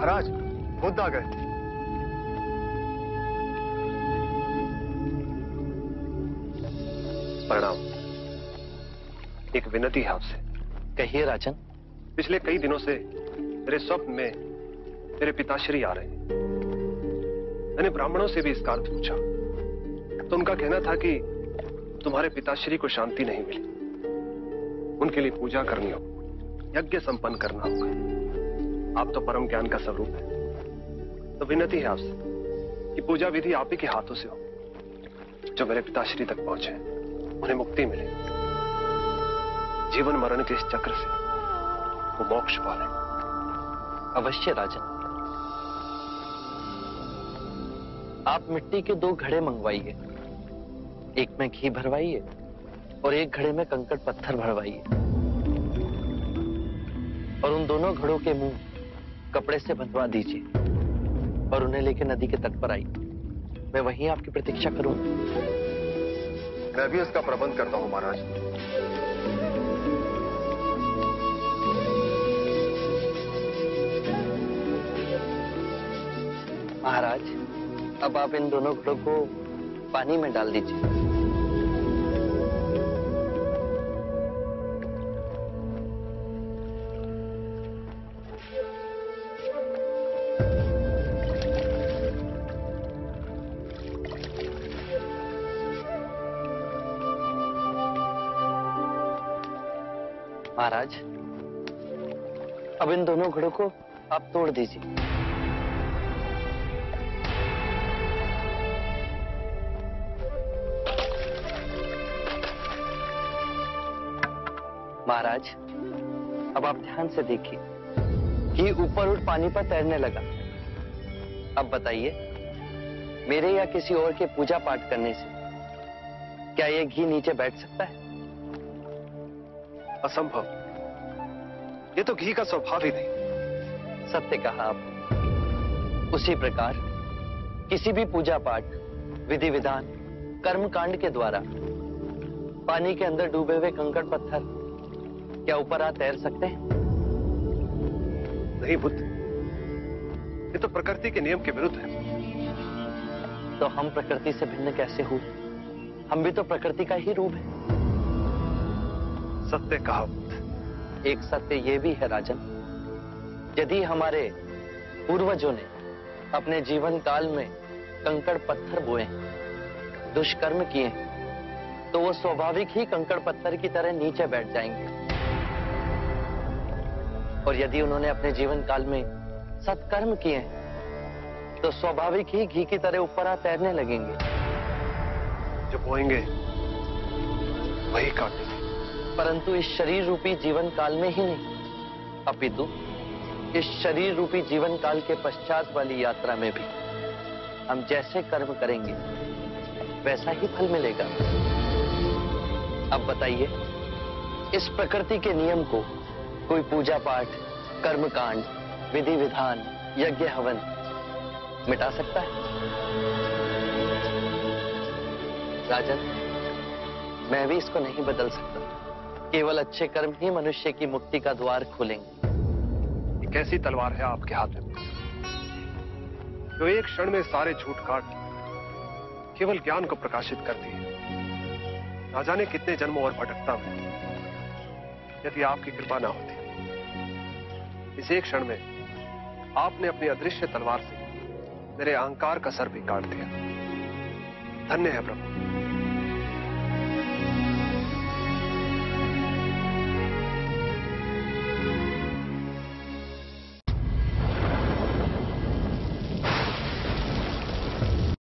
महाराज, बुद्ध आ गए। प्रणाम। एक विनती है आपसे। कहिए राजन। पिछले कई दिनों से मेरे स्वप्न में मेरे पिताश्री आ रहे हैं। मैंने ब्राह्मणों से भी इसका अर्थ पूछा तो उनका कहना था कि तुम्हारे पिताश्री को शांति नहीं मिली, उनके लिए पूजा करनी होगी, यज्ञ संपन्न करना होगा। आप तो परम ज्ञान का स्वरूप है, तो विनती है आपसे कि पूजा विधि आप ही के हाथों से हो। जो मेरे पिताश्री तक पहुंचे उन्हें मुक्ति मिले, जीवन मरण के इस चक्र से वो मोक्ष पाले। अवश्य राजन। आप मिट्टी के 2 घड़े मंगवाइए, एक में घी भरवाइए और एक घड़े में कंकड़ पत्थर भरवाइए, और उन दोनों घड़ों के मुंह कपड़े से बंधवा दीजिए और उन्हें लेकर नदी के तट पर आइए। मैं वहीं आपकी प्रतीक्षा करूंगा। मैं भी इसका प्रबंध करता हूं महाराज। महाराज, अब आप इन दोनों घड़ों को पानी में डाल दीजिए। महाराज, अब इन दोनों घड़ों को आप तोड़ दीजिए। महाराज, अब आप ध्यान से देखिए कि ऊपर उठ पानी पर तैरने लगा। अब बताइए, मेरे या किसी और के पूजा पाठ करने से क्या ये घी नीचे बैठ सकता है? असंभव। ये तो घी का स्वभाव ही नहीं। सत्य कहा आपने। उसी प्रकार किसी भी पूजा पाठ, विधि विधान, कर्म कांड के द्वारा पानी के अंदर डूबे हुए कंकड़ पत्थर क्या ऊपर आ तैर सकते हैं? नहीं बुद्ध, ये तो प्रकृति के नियम के विरुद्ध है। तो हम प्रकृति से भिन्न कैसे हुए? हम भी तो प्रकृति का ही रूप है। सत्य कहा बुद्ध। एक सत्य ये भी है राजन, यदि हमारे पूर्वजों ने अपने जीवन काल में कंकड़ पत्थर बोए, दुष्कर्म किए, तो वो स्वाभाविक ही कंकड़ पत्थर की तरह नीचे बैठ जाएंगे। और यदि उन्होंने अपने जीवन काल में सत्कर्म किए तो स्वाभाविक ही घी की तरह ऊपर आ तैरने लगेंगे। जो बोएंगे वही काटेंगे। परंतु इस शरीर रूपी जीवन काल में ही नहीं, अपितु इस शरीर रूपी जीवन काल के पश्चात वाली यात्रा में भी हम जैसे कर्म करेंगे वैसा ही फल मिलेगा। अब बताइए, इस प्रकृति के नियम को कोई पूजा पाठ, कर्म कांड, विधि विधान, यज्ञ हवन मिटा सकता है? राजन, मैं भी इसको नहीं बदल सकता। केवल अच्छे कर्म ही मनुष्य की मुक्ति का द्वार खोलेंगे। ये कैसी तलवार है आपके हाथ में जो एक क्षण में सारे झूठ काट केवल ज्ञान को प्रकाशित करती है। ना जाने कितने जन्मों और भटकता में यदि आपकी कृपा ना होती, इस एक क्षण में आपने अपनी अदृश्य तलवार से मेरे अहंकार का सर भी काट दिया। धन्य है प्रभु।